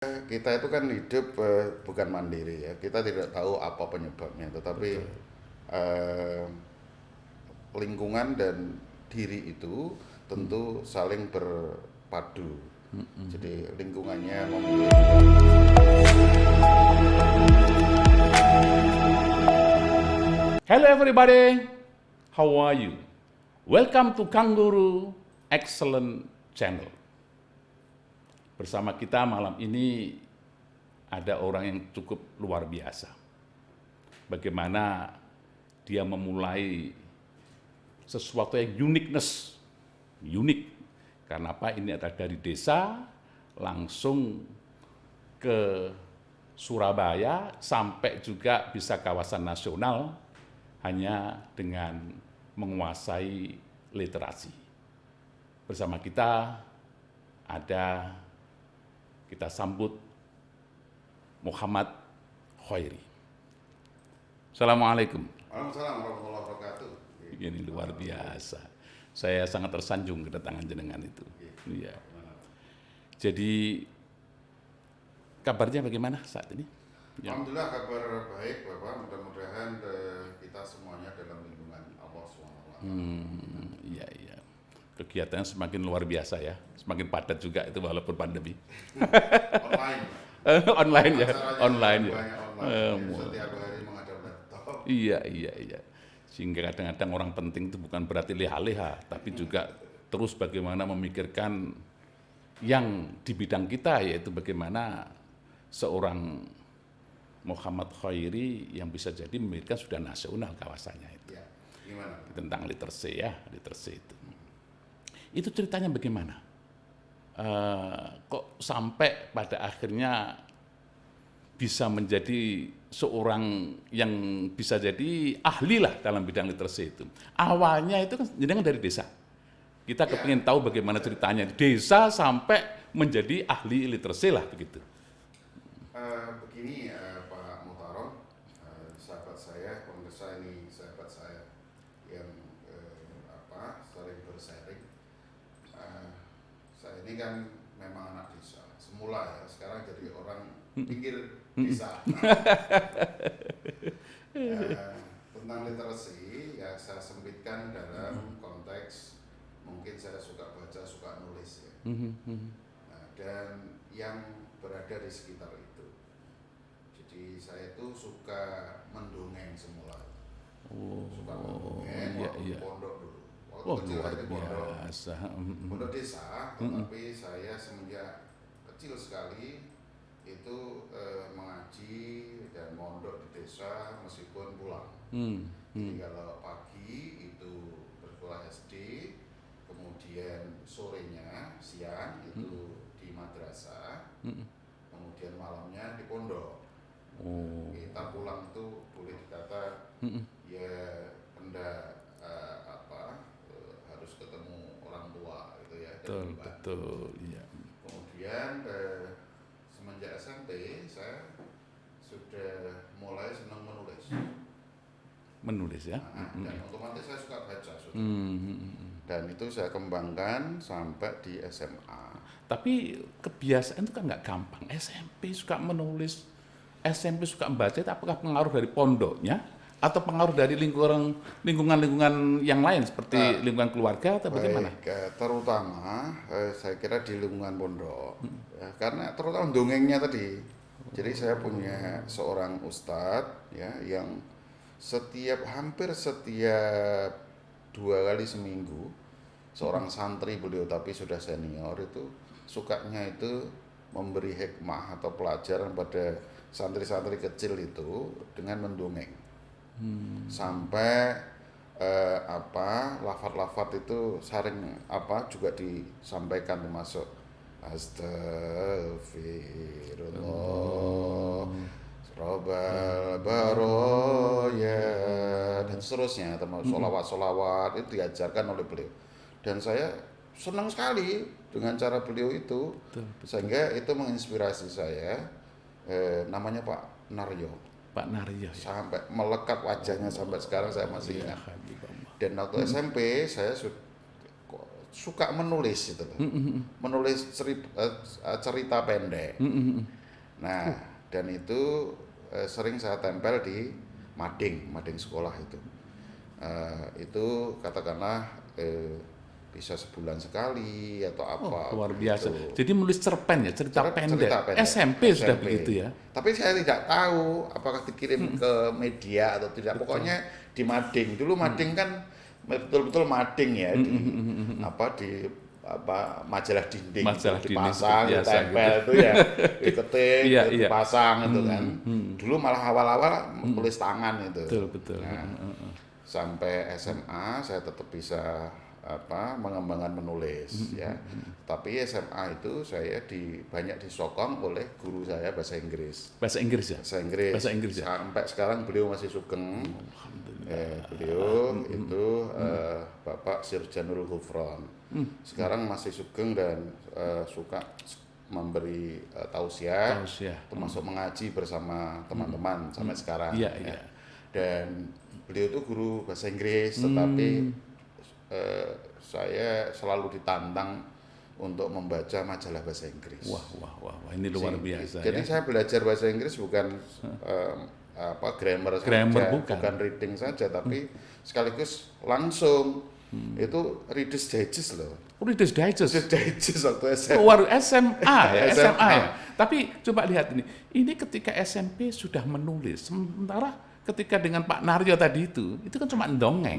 Kita itu kan hidup bukan mandiri ya. Kita tidak tahu apa penyebabnya, tetapi Betul. eh, lingkungan dan diri itu tentu saling berpadu. Jadi lingkungannya memiliki. Hello everybody, how are you? Welcome to Kangguru Excellent Channel. Bersama kita malam ini ada orang yang cukup luar biasa. Bagaimana dia memulai sesuatu yang unik. Karena apa? Ini adalah dari desa langsung ke Surabaya sampai juga bisa kawasan nasional hanya dengan menguasai literasi. Bersama kita kita sambut Muhammad Khairi. Assalamualaikum. Waalaikumsalam warahmatullahi wabarakatuh. Ini luar biasa. Saya sangat tersanjung kedatangan jenengan itu. Iya. Jadi kabarnya bagaimana saat ini? Ya. Alhamdulillah kabar baik Bapak. Mudah-mudahan kita semuanya dalam lindungan Allah SWT. Iya. Kegiatannya semakin luar biasa ya, semakin padat juga itu walaupun pandemi. Online. Online ya, Acaranya online ya. banyak online. Setiap hari menghadap laptop. Iya. Sehingga kadang-kadang orang penting itu bukan berarti leha-leha, tapi juga terus bagaimana memikirkan yang di bidang kita, yaitu bagaimana seorang Muhammad Khairi yang bisa jadi memikirkan sudah nasional kawasannya itu. Ya, gimana? Tentang literasi ya, literasi itu. Itu ceritanya bagaimana? Kok sampai pada akhirnya bisa menjadi seorang yang bisa jadi ahli lah dalam bidang literasi itu. Awalnya itu kan jenengan dari desa. Kita kepingin tahu bagaimana ceritanya desa sampai menjadi ahli literasi lah begitu. Begini Pak Mutarom, sahabat saya, pemirsa ini sahabat saya yang sering bersharing. Saya ini kan memang anak desa, semula ya, sekarang jadi orang pinggir desa. Tentang literasi ya saya sempitkan dalam konteks mungkin saya suka baca, suka nulis ya. Dan yang berada di sekitar itu. Jadi saya itu suka mendongeng semula. Suka mendongeng waktu pondok dulu. Waktu kecil Luar saya di pondok. biasa. Pondok desa, tetapi saya semenjak kecil sekali itu mengaji dan mondok di desa meskipun pulang. Jadi kalau pagi itu bersekolah SD, kemudian sorenya, siang itu di madrasah, kemudian malamnya di pondok. Kita pulang itu boleh dikata ya hendak harus ketemu orang tua gitu ya. Betul, iya. Kemudian semenjak SMP saya sudah mulai senang menulis. Menulis ya. Dan otomatis saya suka baca. Dan itu saya kembangkan sampai di SMA. Tapi kebiasaan itu kan nggak gampang. SMP suka menulis, SMP suka membaca, itu apakah pengaruh dari pondoknya atau pengaruh dari lingkungan yang lain seperti lingkungan keluarga atau bagaimana? Terutama saya kira di lingkungan pondok, ya, karena terutama dongengnya tadi. Jadi saya punya seorang ustadz ya yang hampir setiap 2 kali seminggu seorang santri beliau tapi sudah senior itu sukanya itu memberi hikmah atau pelajaran pada santri-santri kecil itu dengan mendongeng. Sampai lafaz-lafaz itu sering juga disampaikan termasuk astagfirullah Robal baroya dan seterusnya, termasuk solawat itu diajarkan oleh beliau. Dan saya senang sekali dengan cara beliau itu, sehingga itu menginspirasi saya. Namanya Pak Naryo. Pak Naryo. Sampai melekat wajahnya sampai sekarang saya masih ingat. Dan waktu SMP saya suka menulis gitu loh. Menulis cerita pendek. Nah, dan itu sering saya tempel di mading sekolah itu. Itu katakanlah bisa sebulan sekali atau apa. Luar biasa. gitu. Jadi menulis cerpen ya, cerita pendek. pendek. SMP sudah begitu ya. Tapi saya tidak tahu apakah dikirim ke media atau tidak. Pokoknya di mading. Dulu mading kan betul-betul mading ya di majalah dinding, dipasang, ditempel itu ya, diketik, dipasang itu kan. Dulu malah awal-awal tulis tangan itu. Betul. Nah, sampai SMA saya tetap bisa mengembangkan menulis ya. Tapi SMA itu saya banyak disokong oleh guru saya bahasa Inggris. Bahasa Inggris ya? Bahasa Inggris ya. Sampai sekarang beliau masih sugeng. Beliau itu Bapak Sirjanul Ghufron. Sekarang masih sugeng dan suka memberi tausiah, termasuk mengaji bersama teman-teman sampai sekarang. Ya. Dan beliau itu guru bahasa Inggris, tetapi saya selalu ditantang untuk membaca majalah bahasa Inggris. Wah, ini luar biasa. Jadi saya belajar bahasa Inggris bukan grammar saja, bukan reading saja, tapi sekaligus langsung itu Reader's Digest loh. Reader's Digest waktu SMA. Luar SMA ya. Tapi coba lihat ini ketika SMP sudah menulis, sementara ketika dengan Pak Naryo tadi itu kan cuma dongeng.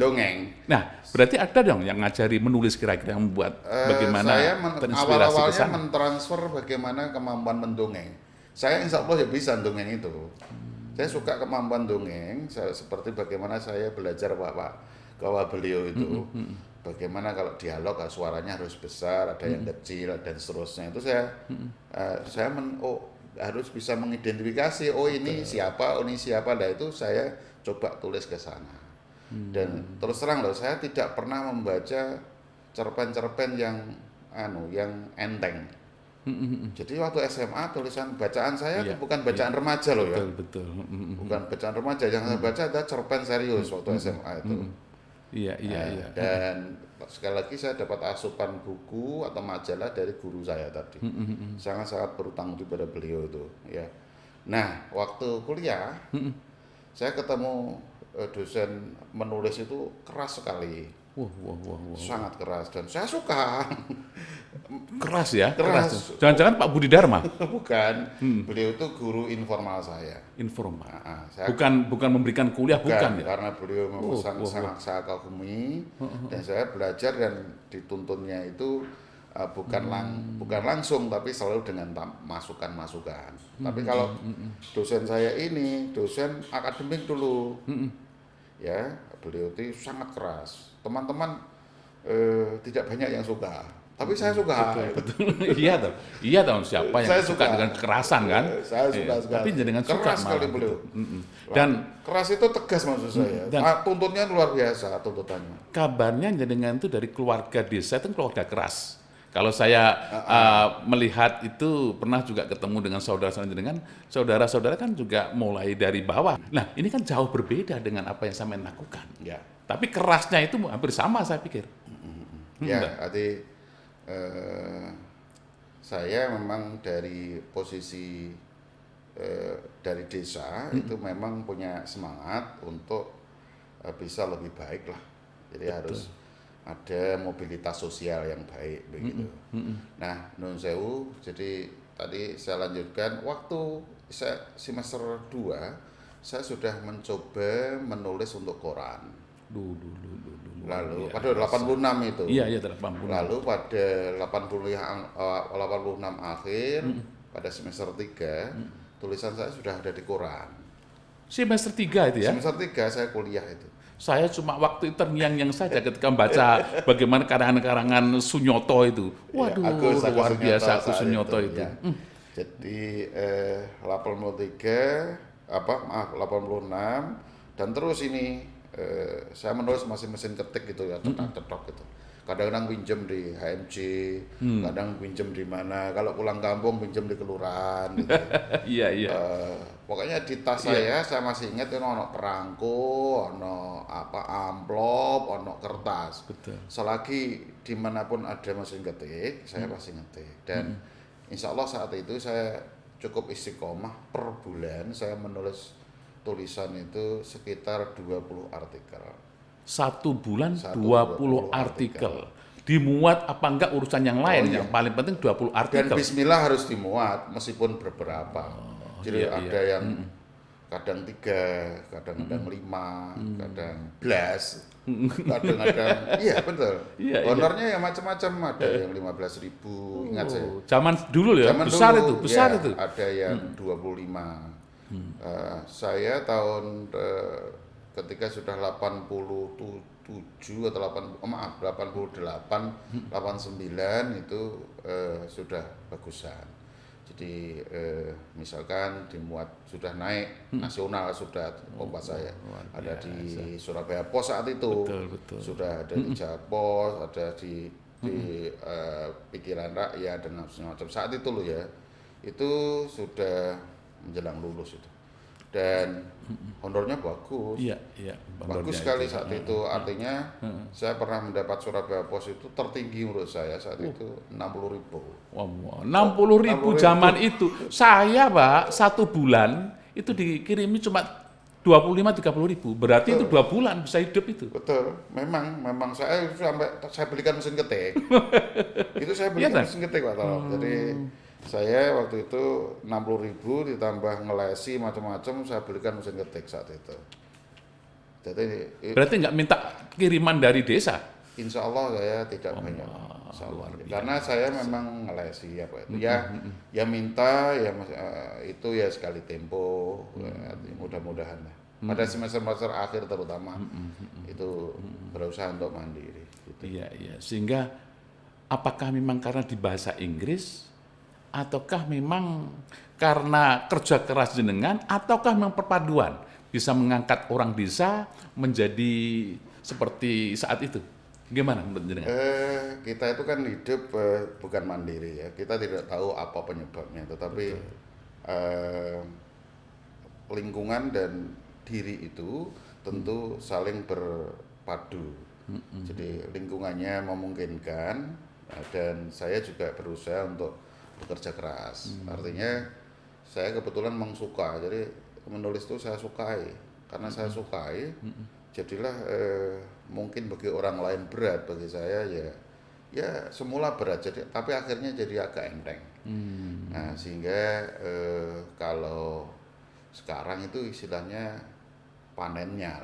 Nah, berarti ada dong yang ngajari menulis kira-kira yang membuat bagaimana saya terinspirasi ke sana. mentransfer bagaimana kemampuan mendongeng. Saya insya Allah ya bisa dongeng itu. Saya suka kemampuan dongeng, seperti bagaimana saya belajar Pak beliau itu. Bagaimana kalau dialog suaranya harus besar, ada yang kecil dan seterusnya. Itu saya harus bisa mengidentifikasi ini siapa. Nah itu saya coba tulis ke sana. Dan terus terang loh, saya tidak pernah membaca cerpen-cerpen yang enteng. Jadi waktu SMA tulisan bacaan saya bukan bacaan remaja loh ya. Betul. Bukan bacaan remaja, yang saya baca ada cerpen serius waktu SMA itu. Iya. Dan sekali lagi saya dapat asupan buku atau majalah dari guru saya tadi. Sangat-sangat berutang budi pada beliau itu ya. Nah, waktu kuliah saya ketemu dosen menulis itu keras sekali. Wah. Sangat keras dan saya suka. Keras ya? Keras. Jangan-jangan Pak Budi Dharma? Bukan. Beliau itu guru informal saya. Informal. Bukan memberikan kuliah, bukan ya? Karena beliau sangat saya kagumi dan saya belajar dan dituntunnya itu bukan langsung tapi selalu dengan masukan-masukan. Tapi kalau dosen saya ini dosen akademik dulu. Ya, beliau itu sangat keras. Teman-teman tidak banyak yang suka. Tapi saya suka. Betul. Iya tahu siapa yang saya suka dengan kekerasan kan? Saya suka sekali. Tapi jenengan suka keras sekali beliau. Dan keras itu tegas maksud saya. Tuntutnya luar biasa tuntutannya. Kabarnya jenengan itu dari keluarga desa, itu keluarga keras. Kalau saya melihat itu pernah juga ketemu dengan saudara-saudara jenengan, saudara-saudara kan juga mulai dari bawah. Nah, ini kan jauh berbeda dengan apa yang saya lakukan. Ya. Tapi kerasnya itu hampir sama saya pikir. Ya, arti saya memang dari posisi dari desa itu memang punya semangat untuk bisa lebih baik lah. Jadi harus ada mobilitas sosial yang baik begitu. Nah, nun sewu, jadi tadi saya lanjutkan waktu saya semester 2 saya sudah mencoba menulis untuk koran. Lalu pada 86 itu. Iya 86. Lalu pada 86 akhir pada semester 3 tulisan saya sudah ada di koran. Semester 3 itu ya? Semester 3 saya kuliah itu. Saya cuma waktu itu terngiang-ngiang saja ketika membaca bagaimana karangan-karangan Sunyoto itu. Waduh, luar biasa Agus Sunyoto itu. Ya. Jadi 86 dan terus ini saya menulis masih mesin ketik gitu ya, cetak-cetak gitu. Kadang-kadang pinjem di HMJ, kadang pinjem di mana. Kalau pulang kampung pinjem di kelurahan. Gitu. Iya. Pokoknya di tas saya masih ingat itu ono perangko, ono apa amplop, ono kertas. Betul. Selagi dimanapun ada mesin ketik, saya pasti ngetik. Dan insya Allah saat itu saya cukup istiqomah, per bulan saya menulis tulisan itu sekitar 20 artikel. 1 bulan 20 artikel. Dimuat apa enggak urusan yang lain, yang paling penting 20 artikel. Dan bismillah harus dimuat meskipun beberapa. Jadi ada yang kadang 3, kadang-kadang 5, kadang belas, kadang-kadang iya betul. Honornya ya macam-macam, ada yang 15.000, ingat saya. Zaman dulu ya, Zaman besar dulu, itu, besar ya, itu. ada yang 25. Saya tahun ketika sudah 87 atau 88, 89 itu sudah bagusan. Jadi misalkan dimuat sudah naik nasional, sudah Kompas saya ada di Surabaya Pos saat itu, Betul. sudah ada di Japos, ada di Pikiran Rakyat dan macam saat itu loh ya, itu sudah menjelang lulus itu. Dan honornya bagus. Iya. Bagus sekali saat itu. Artinya saya pernah mendapat Surabaya Pos itu tertinggi menurut saya saat itu 60.000. Wow, 60.000 zaman itu. Saya, Pak, 1 bulan itu dikirimi cuma 25-30.000. Berarti itu 2 bulan bisa hidup itu. Betul. Memang saya sampai saya belikan mesin ketik. Itu saya belikan mesin ketik, Pak Tolong. Jadi saya waktu itu 60.000 ditambah ngelesi macam-macam, saya belikan mesin ketik saat itu. Jadi berarti nggak minta kiriman dari desa? Insya Allah saya tidak banyak. Karena saya memang ngelesi apa itu. Ya minta ya itu ya sekali tempo. Mudah-mudahan lah. Pada semester akhir terutama itu berusaha untuk mandiri. Gitu. Iya. Sehingga apakah memang karena di bahasa Inggris, ataukah memang karena kerja keras jenengan, ataukah memang perpaduan bisa mengangkat orang desa menjadi seperti saat itu? Gimana menurut jenengan? Kita itu kan hidup bukan mandiri ya. Kita tidak tahu apa penyebabnya, tetapi lingkungan dan diri itu tentu saling berpadu. Jadi lingkungannya memungkinkan dan saya juga berusaha untuk bekerja keras. Artinya saya kebetulan memang suka, jadi menulis itu saya sukai. Karena saya sukai, jadilah mungkin bagi orang lain berat, bagi saya ya semula berat, tapi akhirnya jadi agak enteng. Nah sehingga kalau sekarang itu istilahnya panennya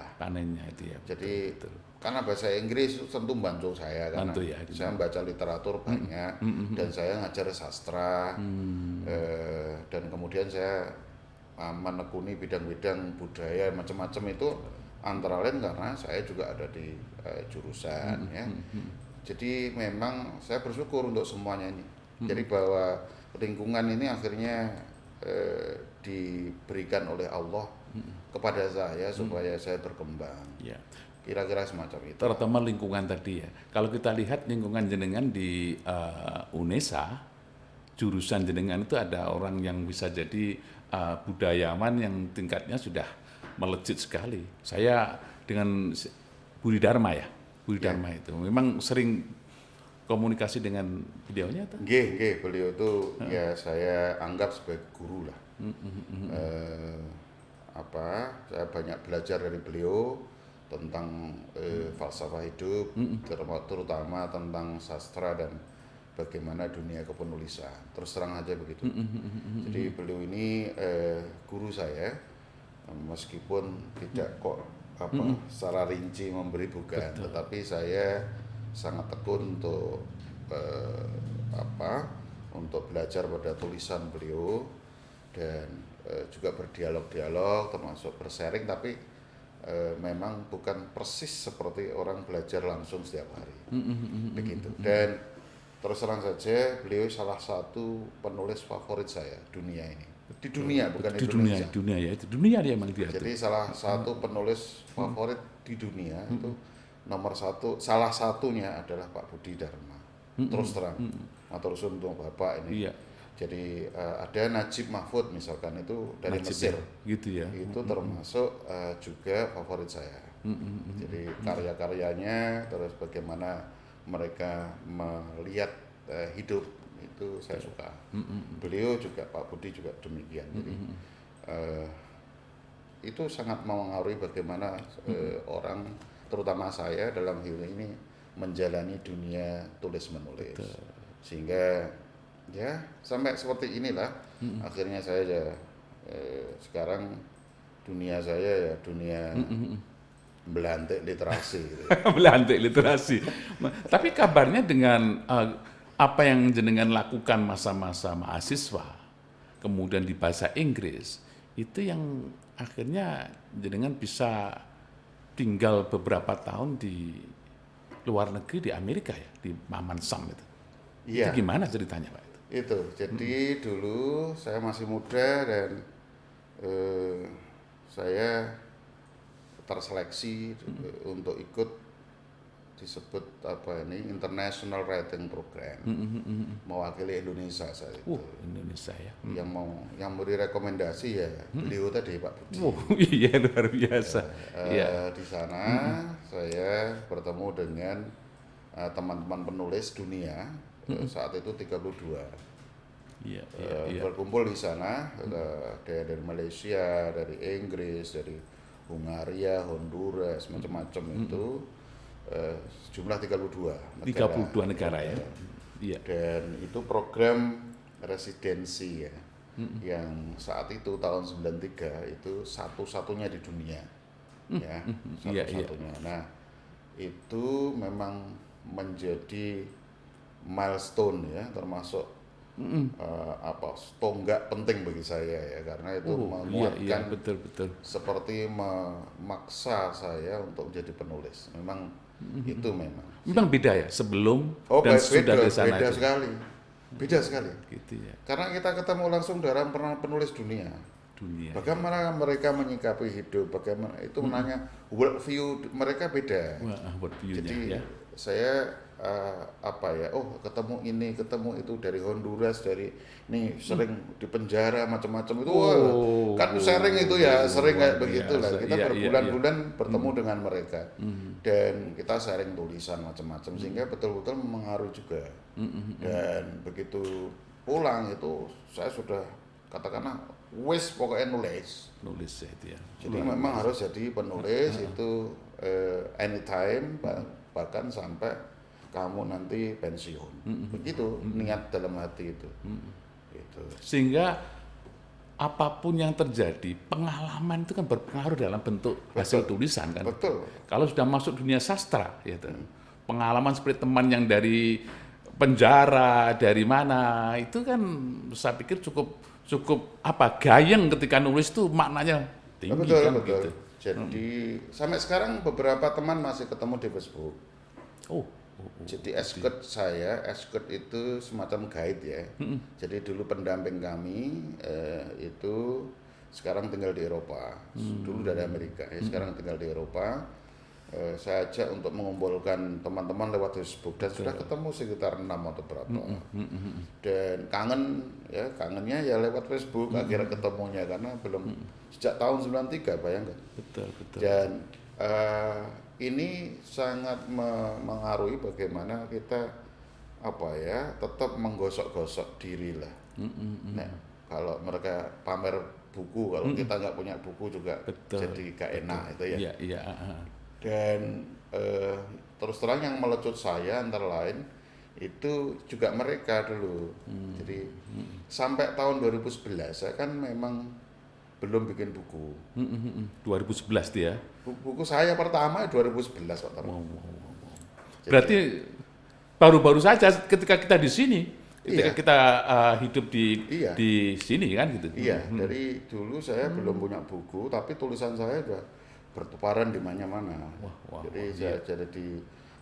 itu ya. Jadi betul. Karena bahasa Inggris tentu bantu saya karena saya membaca literatur banyak dan saya ngajar sastra dan kemudian saya menekuni bidang-bidang budaya macam-macam itu antara lain karena saya juga ada di jurusan ya. Jadi memang saya bersyukur untuk semuanya ini. Jadi bahwa lingkungan ini akhirnya diberikan oleh Allah kepada saya supaya saya berkembang. Ya. Kira-kira semacam itu. Terutama lingkungan tadi ya. Kalau kita lihat lingkungan jenengan di UNESA, jurusan jenengan itu ada orang yang bisa jadi budayawan yang tingkatnya sudah melejit sekali. Saya dengan Budi Dharma itu memang sering komunikasi dengan beliaunya. Nggih, beliau itu ya saya anggap sebagai guru lah. Saya banyak belajar dari beliau tentang falsafah hidup, terutama tentang sastra dan bagaimana dunia kepenulisan. Terus terang aja begitu. Jadi beliau ini guru saya, meskipun tidak kok secara rinci memberi bukan, tetapi saya sangat tekun untuk untuk belajar pada tulisan beliau dan juga berdialog termasuk bersharing, tapi memang bukan persis seperti orang belajar langsung setiap hari begitu. Dan terus terang saja beliau salah satu penulis favorit saya dunia ini, di dunia bukan di Indonesia. Dunia dia memang dia. Jadi salah satu penulis favorit di dunia itu nomor satu, salah satunya adalah Pak Budi Dharma. Terus terang, matur suwun untuk Bapak ini. Iya. Jadi ada Najib Mahfud misalkan itu dari Najib Mesir, ya, gitu ya. itu termasuk juga favorit saya. Jadi karya-karyanya, terus bagaimana mereka melihat hidup itu saya suka. Beliau juga, Pak Budi juga demikian. Jadi itu sangat mempengaruhi bagaimana orang, terutama saya dalam hal ini menjalani dunia tulis menulis. Sehingga ya sampai seperti inilah akhirnya saya ya sekarang dunia saya ya dunia belantik literasi gitu. Belantik literasi. Tapi kabarnya dengan apa yang jenengan lakukan masa-masa mahasiswa, kemudian di bahasa Inggris, itu yang akhirnya jenengan bisa tinggal beberapa tahun di luar negeri, di Amerika ya, di Maman Sam itu. Iya. Itu gimana ceritanya Pak? Itu, jadi dulu saya masih muda dan saya terseleksi untuk ikut disebut apa ini International Writing Program, mewakili Indonesia saat itu. Indonesia ya. Yang beri rekomendasi ya beliau tadi Pak Budi. Iya luar biasa. Di sana saya bertemu dengan teman-teman penulis dunia saat itu 32. Iya. Berkumpul di sana dari Malaysia, dari Inggris, dari Hungaria, Honduras, macam-macam itu jumlah 32 negara. 32 negara ya. Iya. Dan itu program residensi ya. Yang saat itu tahun 93 itu satu-satunya di dunia. Ya, satu-satunya. Nah, itu memang menjadi milestone ya, termasuk tonggak penting bagi saya ya, karena itu menguatkan betul. seperti memaksa saya untuk menjadi penulis. Memang itu memang beda ya sebelum dan sudah di sana. Beda sekali. Gitu ya. Karena kita ketemu langsung dengan penulis dunia. Bagaimana mereka menyikapi hidup, bagaimana itu menanya world view mereka beda. Jadi saya ketemu ini, ketemu itu dari Honduras, dari ini sering di penjara macam-macam itu, kan sharing itu ya, sering kayak begitulah. Kita berbulan-bulan bertemu dengan mereka dan kita sharing tulisan macam-macam sehingga betul-betul mempengaruhi juga. Dan begitu pulang itu saya sudah katakanlah pokoknya nulis ya itu ya. Jadi memang harus jadi penulis itu anytime, bahkan sampai kamu nanti pensiun. Begitu niat dalam hati itu. Gitu. Sehingga apapun yang terjadi, pengalaman itu kan berpengaruh dalam bentuk hasil tulisan kan. Betul. Kalau sudah masuk dunia sastra, gitu. Pengalaman seperti teman yang dari penjara, dari mana, itu kan saya pikir cukup gayeng ketika nulis itu maknanya tinggi. Betul. Gitu. Jadi sampai sekarang beberapa teman masih ketemu di Facebook. Jadi Esket itu semacam guide ya. Jadi dulu pendamping kami itu sekarang tinggal di Eropa. Dulu dari Amerika, sekarang tinggal di Eropa. Saya ajak untuk mengumpulkan teman-teman lewat Facebook dan sudah ketemu sekitar 6 atau berapa. Dan kangennya ya lewat Facebook akhirnya ketemunya, karena belum sejak tahun 93, bayangkan. Betul. Dan ini sangat mengaruhi bagaimana kita tetap menggosok-gosok diri lah. Nah, kalau mereka pamer buku, kalau kita nggak punya buku juga jadi gak enak itu ya. Iya. Dan terus terang yang melecut saya antara lain itu juga mereka dulu. Jadi sampai tahun 2011 saya kan memang belum bikin buku. 2011 dia. Buku saya pertama 2011 Pak Tarno. Berarti baru-baru saja ketika kita di sini, ketika kita hidup di sini kan gitu. Iya, dari dulu saya belum punya buku, tapi tulisan saya sudah bertebaran di mana-mana. Jadi saya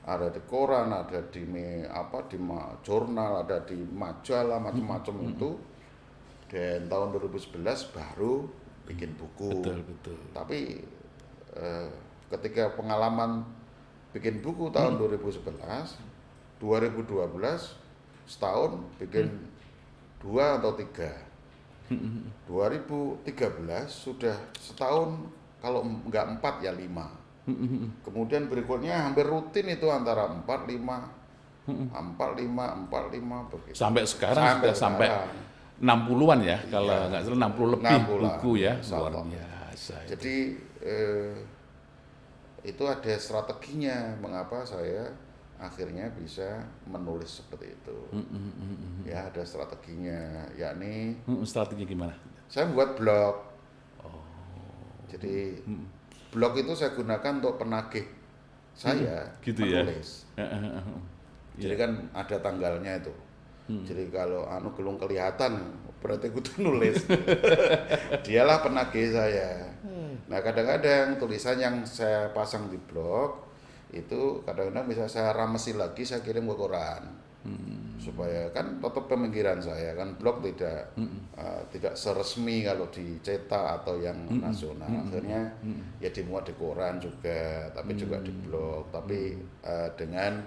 ada di koran, ada di jurnal, ada di majalah macam-macam itu. Dan tahun 2011 baru bikin buku. Betul. Tapi ketika pengalaman bikin buku tahun 2011, 2012 setahun bikin 2 2 atau 3. 2013 sudah setahun, kalau nggak 4 ya 5. Kemudian berikutnya hampir rutin itu antara 4, 5, 4, 5, 4, 5 begitu. Sampai sekarang sudah sampai 60-an ya, kalau nggak salah 60 lebih 60-an, buku ya, luar insyaallah. biasa. Jadi itu ada strateginya mengapa saya akhirnya bisa menulis seperti itu. Ya, ada strateginya, yakni Strateginya gimana? saya buat blog. Jadi blog itu saya gunakan untuk penagih saya Gitu ya. menulis. Jadi kan ada tanggalnya itu. Jadi kalau gelung kelihatan berarti kudu nulis. Dialah penagih saya. Nah, kadang-kadang tulisan yang saya pasang di blog itu kadang-kadang bisa saya ramesi lagi, saya kirim ke koran. Supaya kan tetap pemikiran saya kan, blog tidak seresmi kalau dicetak atau yang nasional. Akhirnya ya dimuat di koran juga, tapi juga di blog, tapi dengan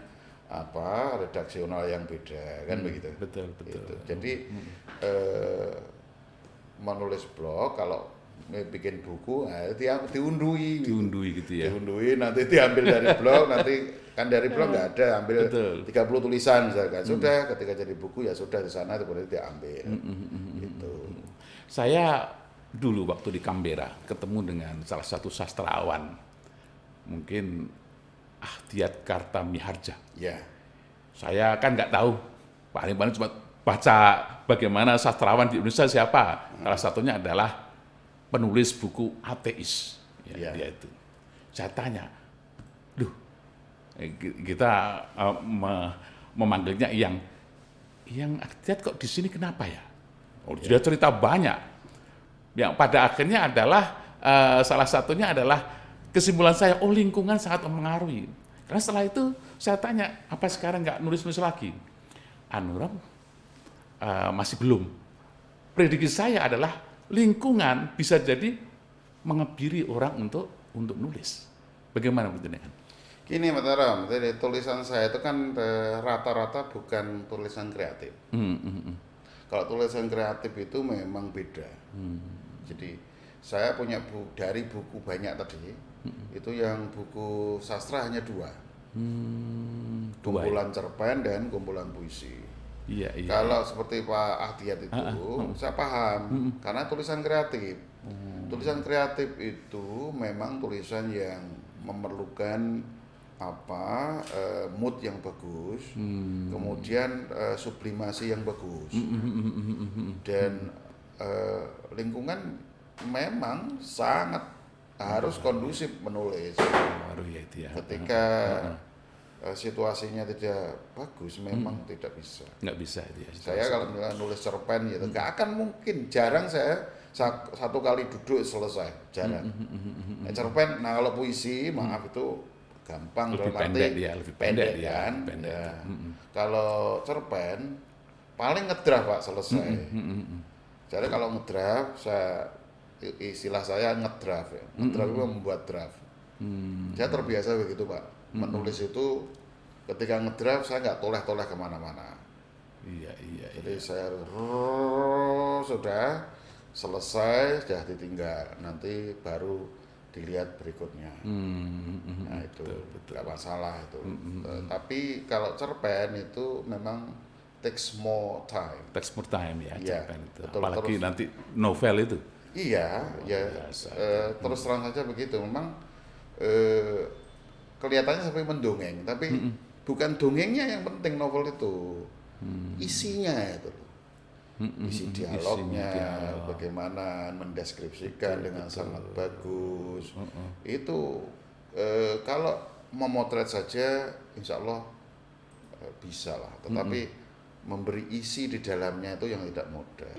redaksional yang beda kan begitu. Betul. Itu. Jadi menulis blog, kalau bikin buku, diundui Diundui gitu ya. Diundui, nanti diambil dari blog, nanti kan dari blog nggak ada, ambil Betul. 30 tulisan misalkan. Sudah, ketika jadi buku ya sudah di sana kemudian diambil. Gitu. Saya dulu waktu di Canberra ketemu dengan salah satu sastrawan, mungkin Ahdiat Kartamiharja. Ya. Saya kan nggak tahu, paling-paling cuma baca bagaimana sastrawan di Indonesia siapa. Salah satunya adalah penulis buku ateis. Ya, dia itu. Saya tanya, kita memanggilnya yang Ahdiat kok di sini kenapa ya? Dia cerita banyak. Yang pada akhirnya adalah salah satunya adalah kesimpulan saya, lingkungan sangat mempengaruhi. Karena setelah itu saya tanya, apa sekarang nggak nulis-nulis lagi? Anuram masih belum. Prediksi saya adalah lingkungan bisa jadi mengebiri orang untuk nulis. Bagaimana menurut Anda? Gini Mas Aram, jadi tulisan saya itu kan rata-rata bukan tulisan kreatif. Kalau tulisan kreatif itu memang beda. Jadi saya punya dari buku banyak tadi, itu yang buku sastra hanya 2. Kumpulan cerpen dan kumpulan puisi. Iya. Kalau seperti Pak Ahdiat itu, saya paham, karena tulisan kreatif. Tulisan kreatif itu memang tulisan yang memerlukan mood yang bagus, kemudian sublimasi yang bagus, dan lingkungan memang sangat harus kondusif menulis. Ketika situasinya tidak bagus, memang tidak bisa. Nggak bisa itu ya. Saya kalau misalnya nulis cerpen gitu, nggak akan mungkin. Jarang saya satu kali duduk selesai, jarang. Cerpen, nah kalau puisi, maaf itu gampang, lebih pendek kan. Ya. Kalau cerpen paling ngedraft Pak, selesai. Jadi kalau ngedraft, istilah saya ngedraft ya. Ngedraft itu membuat draft. Saya terbiasa begitu Pak. Menulis itu ketika ngedraft saya nggak toleh-toleh kemana-mana. Iya. Jadi saya sudah selesai, sudah ditinggal. Nanti baru dilihat berikutnya. Nah itu nggak masalah itu. Tapi kalau cerpen itu memang takes more time. Ya, cerpen itu. Betul, apalagi nanti novel itu. Iya, terus terang saja begitu. Memang kelihatannya seperti mendongeng, tapi bukan dongengnya yang penting novel itu, isinya itu. Isi dialognya, bagaimana mendeskripsikan dengan sangat bagus. Itu kalau memotret saja, insya Allah bisa lah. Tetapi memberi isi di dalamnya itu yang tidak mudah.